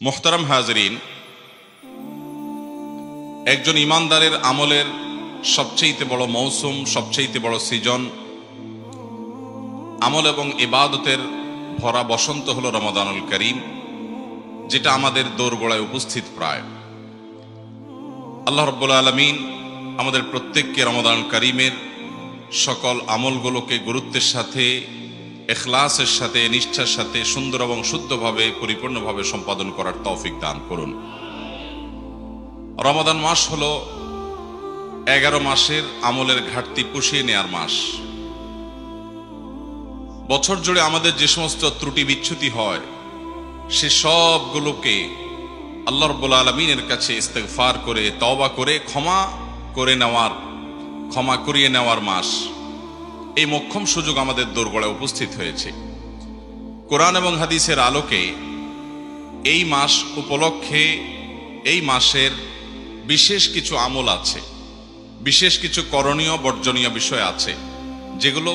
মোহতারাম হাজরিন, একজন ইমানদারের আমলের সবচেয়ে বড় মৌসুম, সবচেয়ে বড় সিজন, আমল এবং ইবাদতের ভরা বসন্ত হলো রমাদানুল করিম, যেটা আমাদের দোরগোড়ায় উপস্থিত প্রায়। আল্লাহ রাব্বুল আলামিন আমাদের প্রত্যেককে রমাদানুল করিমের সকল আমলগুলোকে গুরুত্বের সাথে, ইখলাসের সাথে, নিষ্ঠার সাথে সুন্দর এবং শুদ্ধভাবে, পরিপূর্ণভাবে সম্পাদন করার তৌফিক দান করুন। রমাদান মাস হলো 11 মাসের আমলের ঘাটতি পুষিয়ে নেয়ার মাস। বছর জুড়ে আমাদের যে সমস্ত ত্রুটি বিচ্যুতি হয়, সে সবগুলোকে আল্লাহ রাব্বুল আলামিনের কাছে ইস্তেগফার করে, তওবা করে ক্ষমা করিয়ে নেওয়ার মাস। এই মোক্ষম সুযোগ আমাদের দোরগোড়ায় উপস্থিত হয়েছে। কোরআন এবং হাদিসের আলোকে এই মাস উপলক্ষে এই মাসের বিশেষ কিছু আমল আছে, বিশেষ কিছু করণীয় বর্জনীয় বিষয় আছে, যেগুলো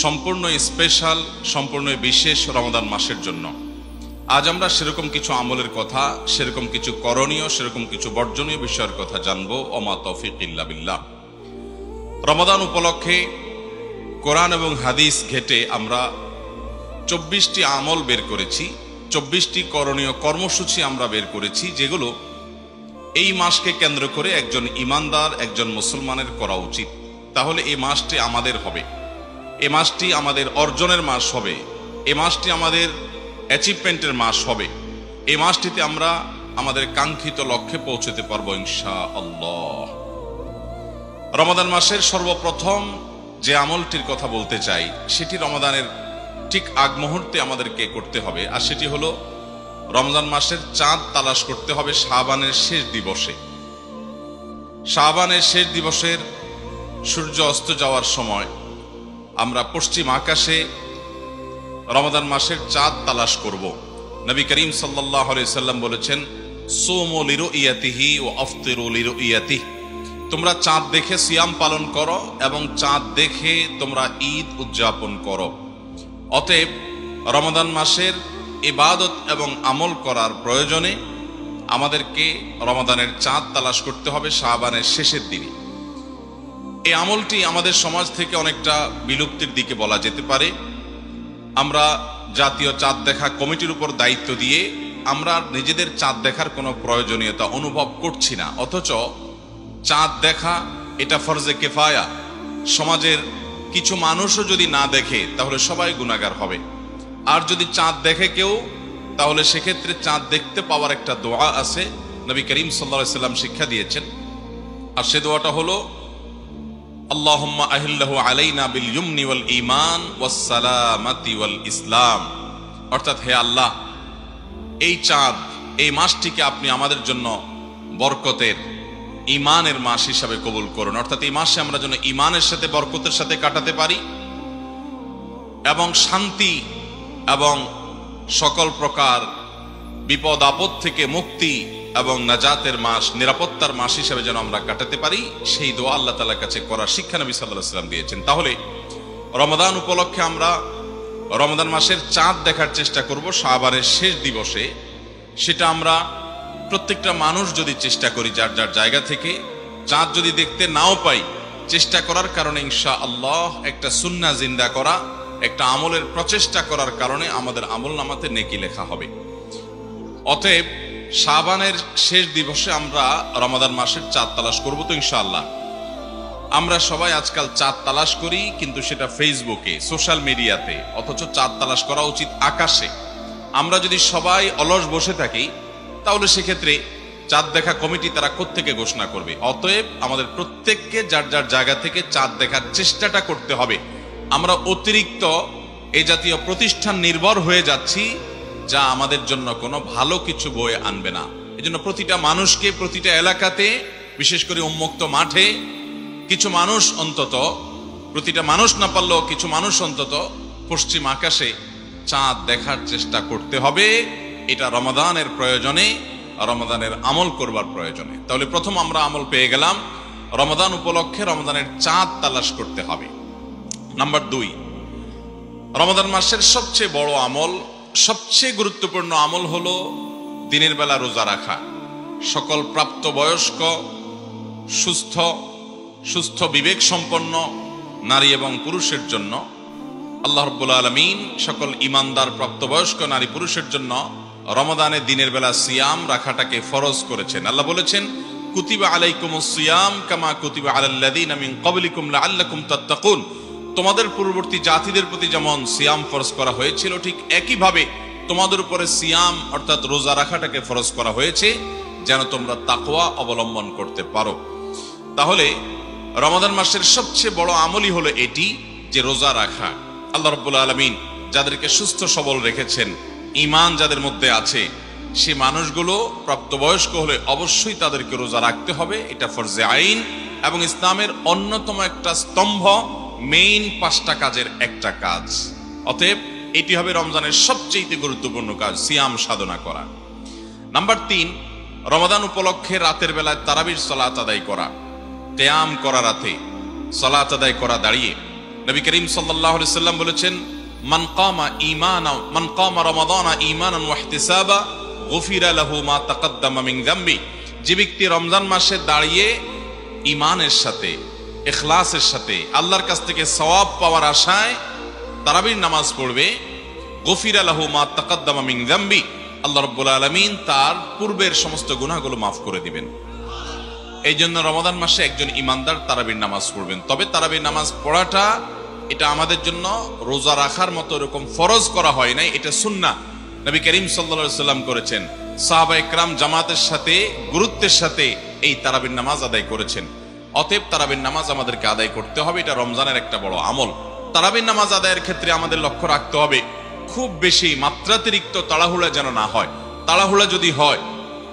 সম্পূর্ণ স্পেশাল, সম্পূর্ণ বিশেষ রমাদান মাসের জন্য। আজ আমরা সেরকম কিছু আমলের কথা, সেরকম কিছু করণীয়, সেরকম কিছু বর্জনীয় বিষয়ের কথা জানবো। ওমা তৌফিক ইল্লা বিল্লাহ। রমাদান উপলক্ষে কোরআন এবং হাদিস ঘেটে আমরা 24টি আমল বের করেছি, 24টি করণীয় কর্মসূচি আমরা বের করেছি, যেগুলো এই মাসকে কেন্দ্র করে একজন ইমানদার, একজন মুসলমানের করা উচিত। তাহলে এই মাসটি আমাদের হবে, এই মাসটি আমাদের অর্জনের মাস হবে, এই মাসটি আমাদের অ্যাচিভমেন্টের মাস হবে, এই মাসটিতে আমরা আমাদের কাঙ্ক্ষিত লক্ষ্যে পৌঁছতে পারবো ইনশাআল্লাহ। রমাদান মাসের সর্বপ্রথম যে আমলটির কথা বলতে চাই, সেটি রমাদানের ঠিক আগ মুহূর্তে আমাদেরকে করতে হবে, আর সেটি হলো রমজান মাসের চাঁদ তালাশ করতে হবে শাবানের শেষ দিবসে। শাবানের শেষ দিবসের সূর্য অস্ত যাওয়ার সময় আমরা পশ্চিম আকাশে রমাদান মাসের চাঁদ তালাশ করব। নবী করিম সাল্লাল্লাহু আলাইহি সাল্লাম বলেছেন, সুমু লিরুইয়াতিহি ওয়া আফতিরু লিরুইয়াতিহি। তোমরা চাঁদ দেখে সিয়াম পালন করো এবং চাঁদ দেখে তোমরা ঈদ উদযাপন করো। অতএব রমাদান মাসের ইবাদত এবং আমল করার প্রয়োজনে আমাদেরকে রমাদানের চাঁদ তালাশ করতে হবে শাবানের শেষের দিনে। এই আমলটি আমাদের সমাজ থেকে অনেকটা বিলুপ্তির দিকে বলা যেতে পারে। আমরা জাতীয় চাঁদ দেখা কমিটির উপর দায়িত্ব দিয়ে আমরা নিজেদের চাঁদ দেখার কোনো প্রয়োজনীয়তা অনুভব করছি না, অথচ চাঁদ দেখা এটা ফরজে কিফায়া। সমাজের কিছু মানুষও যদি না দেখে তাহলে সবাই গুনাহগার হবে, আর যদি চাঁদ দেখে কেউ, তাহলে সেক্ষেত্রে চাঁদ দেখতে পাওয়ার একটা দোয়া আছে, নবী করিম সাল্লাল্লাহু আলাইহি সাল্লাম শিক্ষা দিয়েছেন। আর সে দোয়াটা হলো, আল্লাহুম্মা আহিল্লাহু আলাইনা বিল ইয়ুমনি ওয়াল ঈমান ওয়াস সালামাতি ওয়াল ইসলাম। অর্থাৎ, হে আল্লাহ, এই চাঁদ, এই মাসটিকে আপনি আমাদের জন্য বরকতের, ঈমানের মাস হিসাবে কবুল করুন। অর্থাৎ এই মাসে আমরা যেন ঈমানের সাথে, বরকতের সাথে কাটাতে পারি এবং শান্তি এবং সকল প্রকার বিপদ আপদ থেকে মুক্তি এবং নাজাতের মাস, নিরাপত্তার মাস হিসেবে যেন আমরা কাটাতে পারি, সেই দোয়া আল্লাহ তাআলার কাছে করার শিক্ষা নবী সাল্লাল্লাহু আলাইহি ওয়াসাল্লাম দিয়েছেন। তাহলে রমাদান উপলক্ষে আমরা রমাদান মাসের চাঁদ দেখার চেষ্টা করব শাবানের শেষ দিবসে। সেটা আমরা প্রত্যেকটা মানুষ যদি চেষ্টা করি যার যার জায়গা থেকে, চাঁদ যদি দেখতে নাও পাই, চেষ্টা করার কারণে ইনশাআল্লাহ একটা সুন্নাহ জিন্দা করা, একটা আমলের প্রচেষ্টা করার কারণে আমাদের আমল নামাতে নেকি লেখা হবে। অতএব শাবানের শেষ দিবসে আমরা রমাদান মাসের চাঁদ তালাশ করবো তো ইনশাআল্লাহ। আমরা সবাই আজকাল চাঁদ তালাশ করি, কিন্তু সেটা ফেসবুকে, সোশ্যাল মিডিয়াতে, অথচ চাঁদ তালাশ করা উচিত আকাশে। আমরা যদি সবাই অলস বসে থাকি, তাহলে সেক্ষেত্রে চাঁদ দেখা কমিটি তারা কোত্থেকে ঘোষণা করবে? অতএব আমাদের প্রত্যেককে যার যার জায়গা থেকে চাঁদ দেখার চেষ্টাটা করতে হবে। আমরা অতিরিক্ত এই জাতীয় প্রতিষ্ঠান নির্ভর হয়ে যাচ্ছি, যা আমাদের জন্য কোনো ভালো কিছু বয়ে আনবে না। এজন্য প্রতিটা মানুষকে, প্রতিটা এলাকাতে, বিশেষ করে উন্মুক্ত মাঠে কিছু মানুষ অন্তত, প্রতিটা মানুষ না পারলেও কিছু মানুষ অন্তত পশ্চিম আকাশে চাঁদ দেখার চেষ্টা করতে হবে। এটা রমাদানের প্রয়োজনে, রমাদানের আমল করবার প্রয়োজনে। তাহলে প্রথম আমরা আমল পেয়ে গেলাম, রমাদান উপলক্ষে রমাদানের চাঁদ তালাশ করতে হবে। নাম্বার 2, রমাদান মাসের সবচেয়ে বড় আমল, সবচেয়ে গুরুত্বপূর্ণ আমল হলো দিনের বেলা রোজা রাখা সকল প্রাপ্তবয়স্ক সুস্থ বিবেক সম্পন্ন নারী এবং পুরুষের জন্য আল্লাহ রাব্বুল আলামিন সকল ঈমানদার প্রাপ্তবয়স্ক নারী পুরুষের জন্য রমাদানে দিনের বেলা সিয়াম রাখাটাকে ফরজ করেছেন। আল্লাহ বলেছেন, কুতিবা আলাইকুমুস সিয়াম কামা কুতিবা আলাল্লাযীনা মিন ক্বাবলিকুম লাআল্লাকুম তাত্তাকুন। তোমাদের পূর্ববর্তী জাতিদের প্রতি যেমন সিয়াম ফরজ করা হয়েছিল, ঠিক একইভাবে তোমাদের উপরে সিয়াম অর্থাৎ রোজা রাখাটাকে ফরজ করা হয়েছে যেন তোমরা তাকওয়া অবলম্বন করতে পারো। তাহলে রমাদান মাসের সবচেয়ে বড় আমলই হলো এটি যে রোজা রাখা। আল্লাহ রাব্বুল আলামিন যাদেরকে সুস্থ সবল রেখেছেন, ঈমান যাদের মধ্যে আছে, সে মানুষগুলো প্রাপ্তবয়স্ক হলে অবশ্যই তাদেরকে রোজা রাখতে হবে। এটা ফরজে আইন এবং ইসলামের অন্যতম একটা স্তম্ভ, মেইন 5টা কাজের একটা কাজ। অতএব এটি হবে রমজানের সবচেয়ে গুরুত্বপূর্ণ কাজ, সিয়াম সাধনা করা। নাম্বার 3, রমাদান উপলক্ষে রাতের বেলায় তারাবির সালাত আদায় করা, কিয়াম করা, রাতে সালাত আদায় করা দাঁড়িয়ে। নবী করিম সাল্লাল্লাহু আলাইহি সাল্লাম বলেছেন, মান কামা রমাদানা ঈমানান ওয়া ইহতিসাবা গুফিরা লাহু মা তাকাদ্দামা মিন যামবি। যে ব্যক্তি রমজান মাসে দাঁড়িয়ে ঈমানের সাথে, ইখলাসের সাথে আল্লাহর কাছ থেকে সওয়াব পাওয়ার আশায় তারাবির নামাজ পড়বে, গুফিরা লাহু মা তাকাদ্দামা মিন যামবি, আল্লাহ রাব্বুল আলামিন তার পূর্বের সমস্ত গুনাহগুলো মাফ করে দিবেন। এই জন্য রমাদান মাসে একজন ঈমানদার তারাবির নামাজ পড়বেন। তবে তারাবির নামাজ পড়াটা এটা আমাদের জন্য রোজা রাখার মতো এরকম ফরজ করা হয় নাই, এটা সুন্নাহ। নবী করিম সাল্লাল্লাহু আলাইহি সাল্লাম করেছেন, সাহাবায়ে কেরাম জামাতের সাথে গুরুত্বের সাথে এই তারাবির নামাজ আদায় করেছেন। অতএব তারাবির নামাজ আমাদেরকে আদায় করতে হবে, এটা রমজানের একটা বড় আমল। তারাবির নামাজ আদায়ের ক্ষেত্রে আমাদের লক্ষ্য রাখতে হবে খুব বেশি মাত্রাতিরিক্ত তাড়াহুড়া যেন না হয়। তাড়াহুড়া যদি হয়,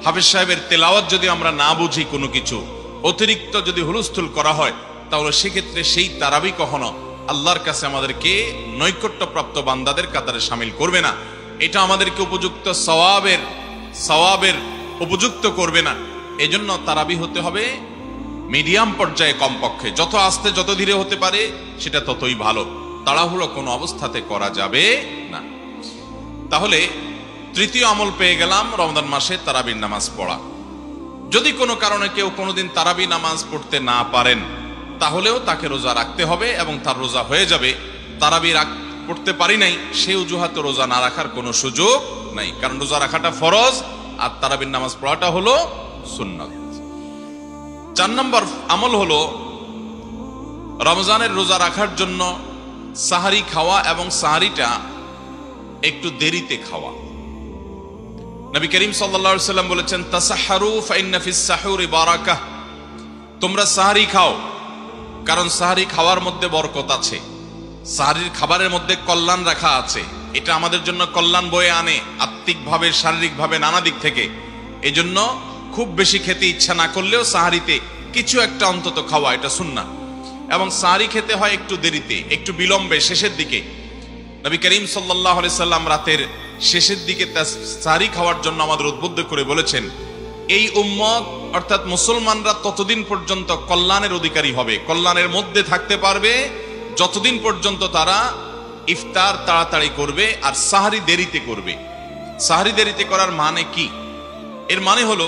হাফেজ সাহেবের তেলাওয়াত যদি আমরা না বুঝি, কোনো কিছু অতিরিক্ত যদি হুলস্থুল করা হয়, তাহলে সেক্ষেত্রে সেই তারাবি কখনো আল্লাহর কাছে আমাদেরকে নৈকট্যপ্রাপ্ত বান্দাদের কাতারে শামিল করবে না। এটা আমাদেরকে উপযুক্ত সওয়াবের উপযুক্ত করবে না। এজন্য তারাবি হতে হবে মিডিয়াম পর্যায়ে, কমপক্ষে যত আস্তে যত ধীরে হতে পারে সেটা ততই ভালো। তাড়াহুড়ো কোনো অবস্থাতে করা যাবে না। তাহলে তৃতীয় আমল পেয়ে গেলাম, রমজান মাসে তারাবির নামাজ পড়া। যদি কোনো কারণে কেউ কোনোদিন তারাবি নামাজ পড়তে না পারেন, তাহলেও তাকে রোজা রাখতে হবে এবং তার রোজা হয়ে যাবে। তারাবি পড়তে পারি নাই, সে অজুহাতে রোজা না রাখার কোনো সুযোগ নাই, কারণ রোজা রাখাটা ফরজ আর তারাবির নামাজ পড়াটা হলো সুন্নাত। 4 নম্বর আমল হলো রমজানের রোজা রাখার জন্য সাহারি খাওয়া এবং সাহারিটা একটু দেরিতে খাওয়া। নবী করিম সাল্লাল্লাহু আলাইহি সাল্লাম বলেছেন, তাসাহহারু ফাইন্না ফিস সাহুরি বারাকাহ। তোমরা সাহারি খাও, কারণ সাহারি খাওয়ার মধ্যে বরকত আছে, সাহারির খাবারের মধ্যে কল্যাণ রাখা আছে। এটা আমাদের জন্য কল্যাণ বয়ে আনে আত্মিকভাবে, শারীরিকভাবে, নানা দিক থেকে। এজন্য খুব বেশি খেতে ইচ্ছা না করলেও সাহারিতে কিছু একটা অন্তত খাওয়া, এটা সুন্নাহ। এবং সাহারি খেতে হয় একটু দেরিতে, একটু বিলম্বে, শেষের দিকে। নবী করিম সাল্লাল্লাহু আলাইহি সাল্লাম রাতের শেষের দিকে সাহারি খাওয়ার জন্য আমাদের উদ্বুদ্ধ করে বলেছেন, এই উম্মত অর্থাৎ মুসলমানরা ততদিন পর্যন্ত কল্যাণের অধিকারী হবে, কল্যাণের মধ্যে থাকতে পারবে যতদিন পর্যন্ত তারা ইফতার তাড়াতাড়ি করবে আর সাহারি দেরিতে করবে। সাহারি দেরিতে করার মানে কি? এর মানে হলো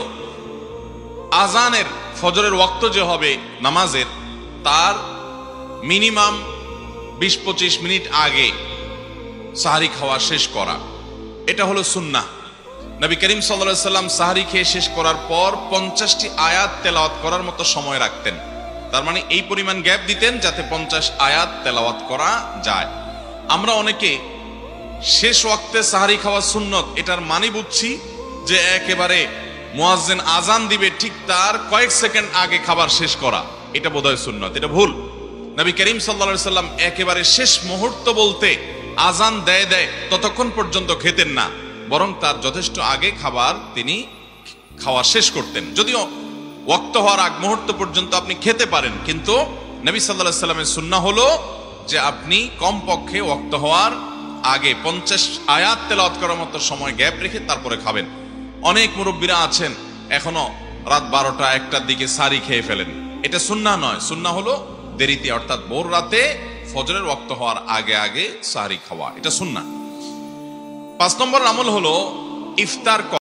আজানের, ফজরের ওয়াক্ত যে হবে নামাজের, তার মিনিমাম 20-25 মিনিট আগে সাহারি খাওয়া শেষ করা। এটা হলো সুন্নাহ। নবী করিম সাল্লাল্লাহু আলাইহি সাল্লাম সাহারি খেয়ে শেষ করার পর 50টি আয়াত তেলাওয়াত করার মতো সময় রাখতেন। তার মানে এই পরিমাণ গ্যাপ দিতেন যাতে 50 আয়াত তেলাওয়াত করা যায়। আমরা অনেকে শেষ ওয়াক্তে সাহারি খাওয়া সুন্নত, এটার মানে বুঝছি যে একেবারে মুয়াজ্জিন আজান দিবে ঠিক তার কয়েক সেকেন্ড আগে খাবার শেষ করা, এটা বোধহয় সুন্নত। এটা ভুল। নবী করিম সাল্লাল্লাহু আলাইহি সাল্লাম একেবারে শেষ মুহূর্ত বলতে আজান দেয় ততক্ষণ পর্যন্ত খেতেন না, বরং তার যথেষ্ট আগে খাবার তিনি খাওয়া শেষ করতেন। যদিও ওয়াক্ত হওয়ার আগ মুহূর্ত পর্যন্ত আপনি খেতে পারেন, কিন্তু নবী সাল্লাল্লাহু আলাইহি সাল্লামের সুন্নাহ হলো যে আপনি কমপক্ষে ওয়াক্ত হওয়ার আগে 50 আয়াত তেলাওয়াত করার মতো সময় গ্যাপ রেখে তারপরে খাবেন। অনেক মুরব্বীরা আছেন এখনো রাত 12টা-1টার দিকে সাহারি খেয়ে ফেলেন। এটা সুন্নাহ নয়। সুন্নাহ হলো দেরিতে, অর্থাৎ ভোর রাতে ফজরের ওয়াক্ত হওয়ার আগে আগে সাহারি খাওয়া, এটা সুন্নাহ। 5 নম্বর আমল হলো ইফতার।